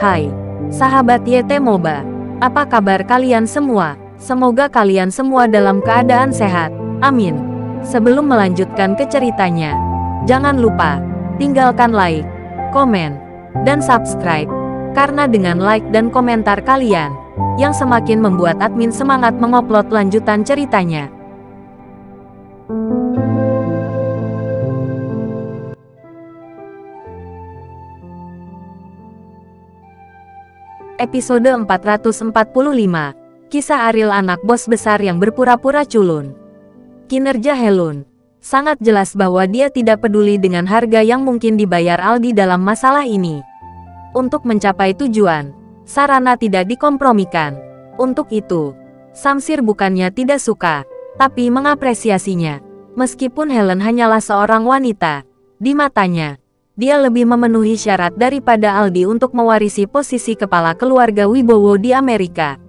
Hai, sahabat YT Moba. Apa kabar kalian semua? Semoga kalian semua dalam keadaan sehat. Amin. Sebelum melanjutkan ke ceritanya, jangan lupa tinggalkan like, komen, dan subscribe. Karena dengan like dan komentar kalian, yang semakin membuat admin semangat mengupload lanjutan ceritanya. Episode 445, Kisah Ariel anak bos besar yang berpura-pura culun. Kinerja Helun sangat jelas bahwa dia tidak peduli dengan harga yang mungkin dibayar Aldi dalam masalah ini. Untuk mencapai tujuan, sarana tidak dikompromikan. Untuk itu, Samsir bukannya tidak suka, tapi mengapresiasinya. Meskipun Helen hanyalah seorang wanita, di matanya, dia lebih memenuhi syarat daripada Aldi untuk mewarisi posisi kepala keluarga Wibowo di Amerika.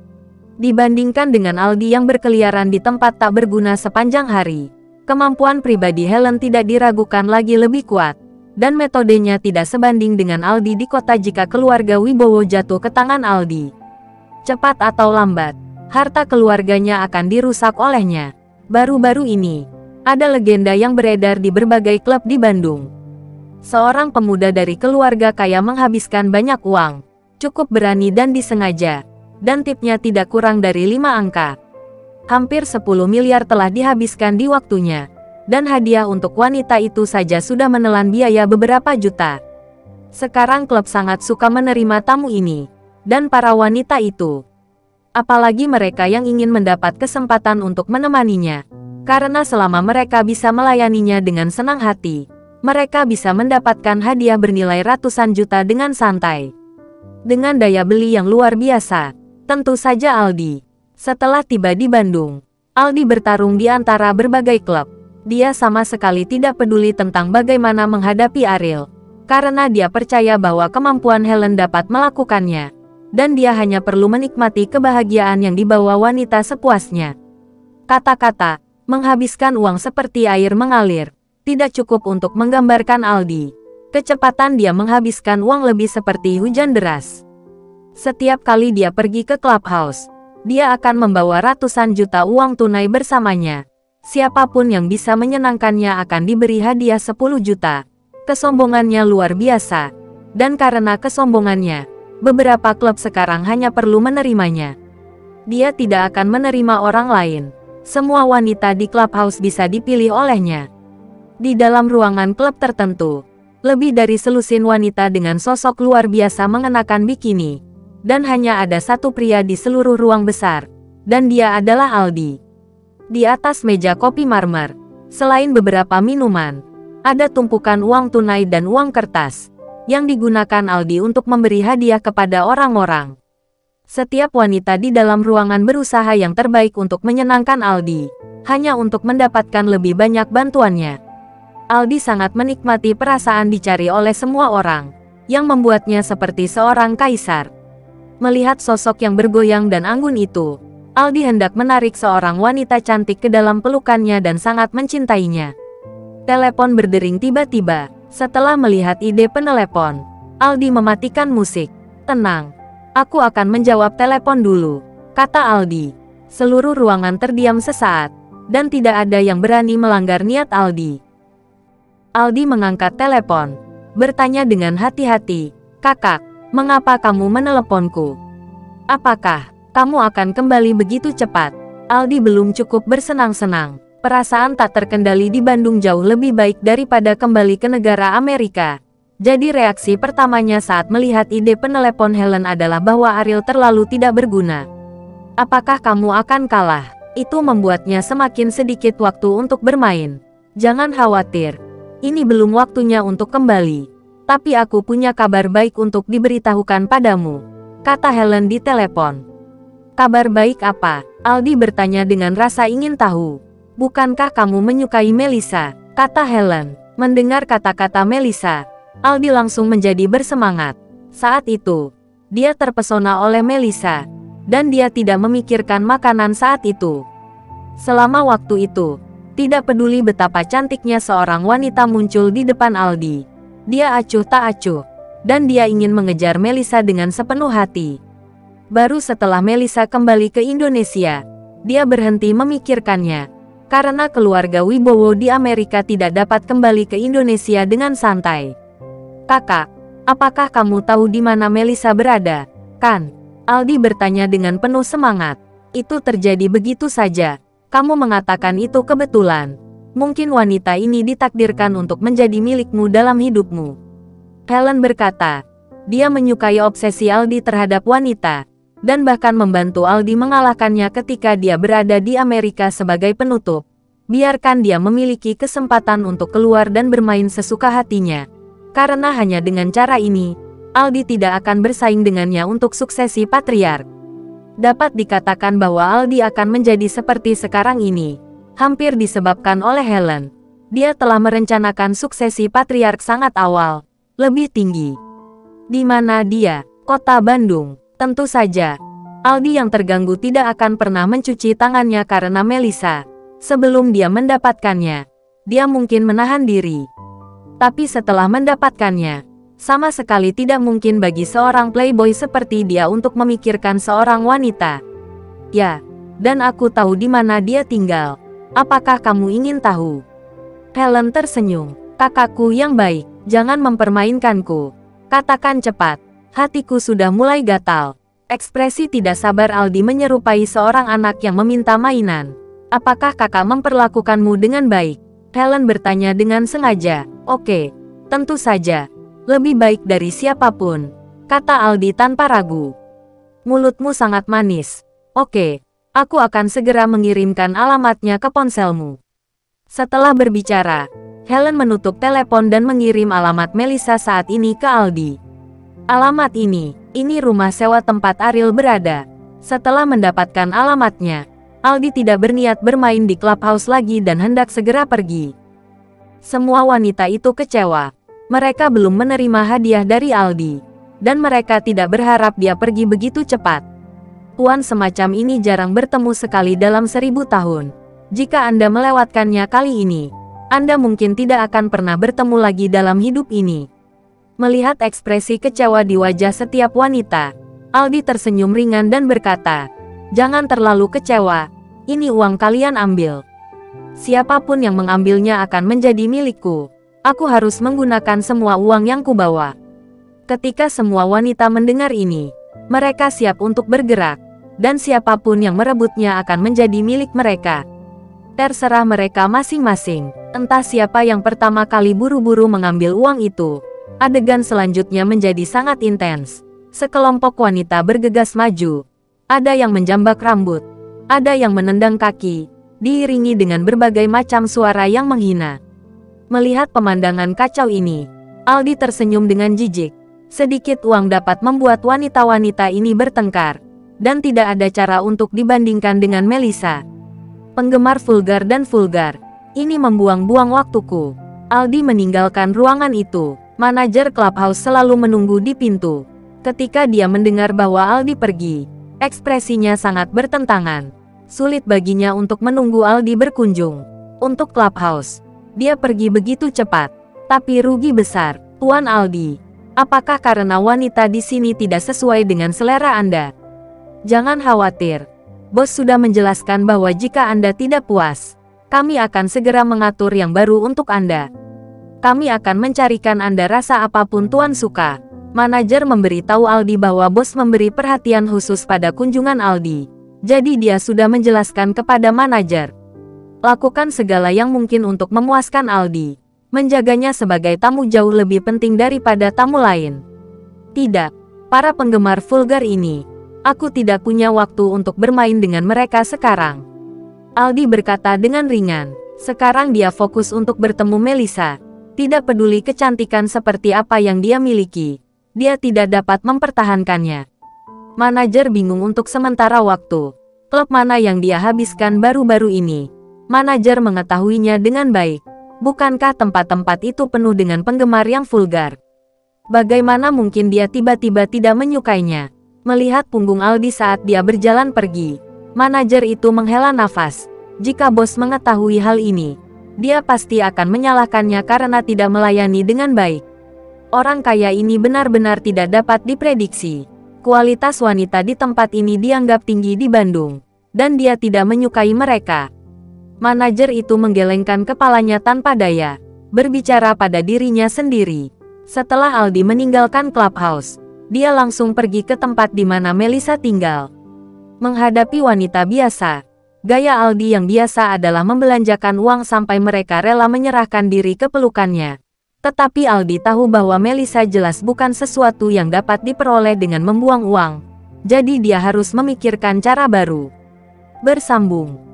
Dibandingkan dengan Aldi yang berkeliaran di tempat tak berguna sepanjang hari, kemampuan pribadi Helen tidak diragukan lagi lebih kuat, dan metodenya tidak sebanding dengan Aldi di kota jika keluarga Wibowo jatuh ke tangan Aldi. Cepat atau lambat, harta keluarganya akan dirusak olehnya. Baru-baru ini, ada legenda yang beredar di berbagai klub di Bandung. Seorang pemuda dari keluarga kaya menghabiskan banyak uang, cukup berani dan disengaja, dan tipnya tidak kurang dari 5 angka. Hampir 10 miliar telah dihabiskan di waktunya, dan hadiah untuk wanita itu saja sudah menelan biaya beberapa juta. Sekarang klub sangat suka menerima tamu ini, dan para wanita itu. Apalagi mereka yang ingin mendapat kesempatan untuk menemaninya, karena selama mereka bisa melayaninya dengan senang hati, mereka bisa mendapatkan hadiah bernilai ratusan juta dengan santai. Dengan daya beli yang luar biasa, tentu saja Aldi. Setelah tiba di Bandung, Aldi bertarung di antara berbagai klub. Dia sama sekali tidak peduli tentang bagaimana menghadapi Ariel, karena dia percaya bahwa kemampuan Helen dapat melakukannya, dan dia hanya perlu menikmati kebahagiaan yang dibawa wanita sepuasnya. Kata-kata, menghabiskan uang seperti air mengalir, tidak cukup untuk menggambarkan Aldi. Kecepatan dia menghabiskan uang lebih seperti hujan deras. Setiap kali dia pergi ke clubhouse, dia akan membawa ratusan juta uang tunai bersamanya. Siapapun yang bisa menyenangkannya akan diberi hadiah 10 juta. Kesombongannya luar biasa. Dan karena kesombongannya, beberapa klub sekarang hanya perlu menerimanya. Dia tidak akan menerima orang lain. Semua wanita di clubhouse bisa dipilih olehnya. Di dalam ruangan klub tertentu, lebih dari selusin wanita dengan sosok luar biasa mengenakan bikini. Dan hanya ada satu pria di seluruh ruang besar, dan dia adalah Aldi. Di atas meja kopi marmer, selain beberapa minuman, ada tumpukan uang tunai dan uang kertas, yang digunakan Aldi untuk memberi hadiah kepada orang-orang. Setiap wanita di dalam ruangan berusaha yang terbaik untuk menyenangkan Aldi, hanya untuk mendapatkan lebih banyak bantuannya. Aldi sangat menikmati perasaan dicari oleh semua orang, yang membuatnya seperti seorang kaisar. Melihat sosok yang bergoyang dan anggun itu, Aldi hendak menarik seorang wanita cantik ke dalam pelukannya dan sangat mencintainya. Telepon berdering tiba-tiba. Setelah melihat ide penelepon, Aldi mematikan musik. "Tenang, aku akan menjawab telepon dulu," kata Aldi. Seluruh ruangan terdiam sesaat, dan tidak ada yang berani melanggar niat Aldi. Aldi mengangkat telepon, bertanya dengan hati-hati, "Kakak, mengapa kamu meneleponku? Apakah kamu akan kembali begitu cepat?" Aldi belum cukup bersenang-senang. Perasaan tak terkendali di Bandung jauh lebih baik daripada kembali ke negara Amerika. Jadi reaksi pertamanya saat melihat ide penelepon Helen adalah bahwa Ariel terlalu tidak berguna. "Apakah kamu akan kalah?" Itu membuatnya semakin sedikit waktu untuk bermain. "Jangan khawatir. Ini belum waktunya untuk kembali. Tapi aku punya kabar baik untuk diberitahukan padamu," kata Helen di telepon. "Kabar baik apa?" Aldi bertanya dengan rasa ingin tahu. "Bukankah kamu menyukai Melissa?" kata Helen. Mendengar kata-kata Melissa, Aldi langsung menjadi bersemangat. Saat itu, dia terpesona oleh Melissa, dan dia tidak memikirkan makanan saat itu. Selama waktu itu, tidak peduli betapa cantiknya seorang wanita muncul di depan Aldi, dia acuh tak acuh. dan dia ingin mengejar Melissa dengan sepenuh hati. Baru setelah Melissa kembali ke Indonesia, dia berhenti memikirkannya, karena keluarga Wibowo di Amerika tidak dapat kembali ke Indonesia dengan santai. "Kakak, apakah kamu tahu di mana Melissa berada, kan?" Aldi bertanya dengan penuh semangat. "Itu terjadi begitu saja. Kamu mengatakan itu kebetulan. Mungkin wanita ini ditakdirkan untuk menjadi milikmu dalam hidupmu." Helen berkata. Dia menyukai obsesi Aldi terhadap wanita, dan bahkan membantu Aldi mengalahkannya ketika dia berada di Amerika sebagai penutup. Biarkan dia memiliki kesempatan untuk keluar dan bermain sesuka hatinya. Karena hanya dengan cara ini, Aldi tidak akan bersaing dengannya untuk suksesi patriark. Dapat dikatakan bahwa Aldi akan menjadi seperti sekarang ini, hampir disebabkan oleh Helen. Dia telah merencanakan suksesi patriark sangat awal, lebih tinggi. Di mana dia? Kota Bandung. Tentu saja, Aldi yang terganggu tidak akan pernah mencuci tangannya karena Melissa. Sebelum dia mendapatkannya, dia mungkin menahan diri. Tapi setelah mendapatkannya, sama sekali tidak mungkin bagi seorang playboy seperti dia untuk memikirkan seorang wanita. "Ya, dan aku tahu di mana dia tinggal. Apakah kamu ingin tahu?" Helen tersenyum. "Kakakku yang baik, jangan mempermainkanku. Katakan cepat, hatiku sudah mulai gatal." Ekspresi tidak sabar Aldi menyerupai seorang anak yang meminta mainan. "Apakah kakak memperlakukanmu dengan baik?" Helen bertanya dengan sengaja. "Oke, tentu saja. Lebih baik dari siapapun," kata Aldi tanpa ragu. "Mulutmu sangat manis. Oke, aku akan segera mengirimkan alamatnya ke ponselmu." Setelah berbicara, Helen menutup telepon dan mengirim alamat Melissa saat ini ke Aldi. "Alamat ini rumah sewa tempat Ariel berada." Setelah mendapatkan alamatnya, Aldi tidak berniat bermain di clubhouse lagi dan hendak segera pergi. Semua wanita itu kecewa. Mereka belum menerima hadiah dari Aldi, dan mereka tidak berharap dia pergi begitu cepat. Tuan semacam ini jarang bertemu sekali dalam 1000 tahun. Jika Anda melewatkannya kali ini, Anda mungkin tidak akan pernah bertemu lagi dalam hidup ini. Melihat ekspresi kecewa di wajah setiap wanita, Aldi tersenyum ringan dan berkata, "Jangan terlalu kecewa, ini uang kalian ambil. Siapapun yang mengambilnya akan menjadi milikku. Aku harus menggunakan semua uang yang kubawa." Ketika semua wanita mendengar ini, mereka siap untuk bergerak, dan siapapun yang merebutnya akan menjadi milik mereka. Terserah mereka masing-masing, entah siapa yang pertama kali buru-buru mengambil uang itu. Adegan selanjutnya menjadi sangat intens. Sekelompok wanita bergegas maju. Ada yang menjambak rambut, ada yang menendang kaki, diiringi dengan berbagai macam suara yang menghina. Melihat pemandangan kacau ini, Aldi tersenyum dengan jijik. Sedikit uang dapat membuat wanita-wanita ini bertengkar, dan tidak ada cara untuk dibandingkan dengan Melissa. Penggemar vulgar dan vulgar, ini membuang-buang waktuku. Aldi meninggalkan ruangan itu. Manajer clubhouse selalu menunggu di pintu. Ketika dia mendengar bahwa Aldi pergi, ekspresinya sangat bertentangan. Sulit baginya untuk menunggu Aldi berkunjung. Untuk clubhouse, dia pergi begitu cepat, tapi rugi besar. "Tuan Aldi, apakah karena wanita di sini tidak sesuai dengan selera Anda?" "Jangan khawatir. Bos sudah menjelaskan bahwa jika Anda tidak puas, kami akan segera mengatur yang baru untuk Anda. Kami akan mencarikan Anda rasa apapun Tuan suka." Manajer memberitahu Aldi bahwa bos memberi perhatian khusus pada kunjungan Aldi. Jadi dia sudah menjelaskan kepada manajer. Lakukan segala yang mungkin untuk memuaskan Aldi. Menjaganya sebagai tamu jauh lebih penting daripada tamu lain. "Tidak, para penggemar vulgar ini. Aku tidak punya waktu untuk bermain dengan mereka sekarang." Aldi berkata dengan ringan. Sekarang dia fokus untuk bertemu Melissa. Tidak peduli kecantikan seperti apa yang dia miliki, dia tidak dapat mempertahankannya. Manajer bingung untuk sementara waktu. Klub mana yang dia habiskan baru-baru ini? Manajer mengetahuinya dengan baik. Bukankah tempat-tempat itu penuh dengan penggemar yang vulgar? Bagaimana mungkin dia tiba-tiba tidak menyukainya? Melihat punggung Aldi saat dia berjalan pergi, manajer itu menghela nafas. Jika bos mengetahui hal ini, dia pasti akan menyalahkannya karena tidak melayani dengan baik. Orang kaya ini benar-benar tidak dapat diprediksi. Kualitas wanita di tempat ini dianggap tinggi di Bandung, dan dia tidak menyukai mereka. Manajer itu menggelengkan kepalanya tanpa daya, berbicara pada dirinya sendiri. Setelah Aldi meninggalkan clubhouse, dia langsung pergi ke tempat di mana Melissa tinggal. Menghadapi wanita biasa, gaya Aldi yang biasa adalah membelanjakan uang sampai mereka rela menyerahkan diri ke pelukannya. Tetapi Aldi tahu bahwa Melissa jelas bukan sesuatu yang dapat diperoleh dengan membuang uang. Jadi dia harus memikirkan cara baru. Bersambung.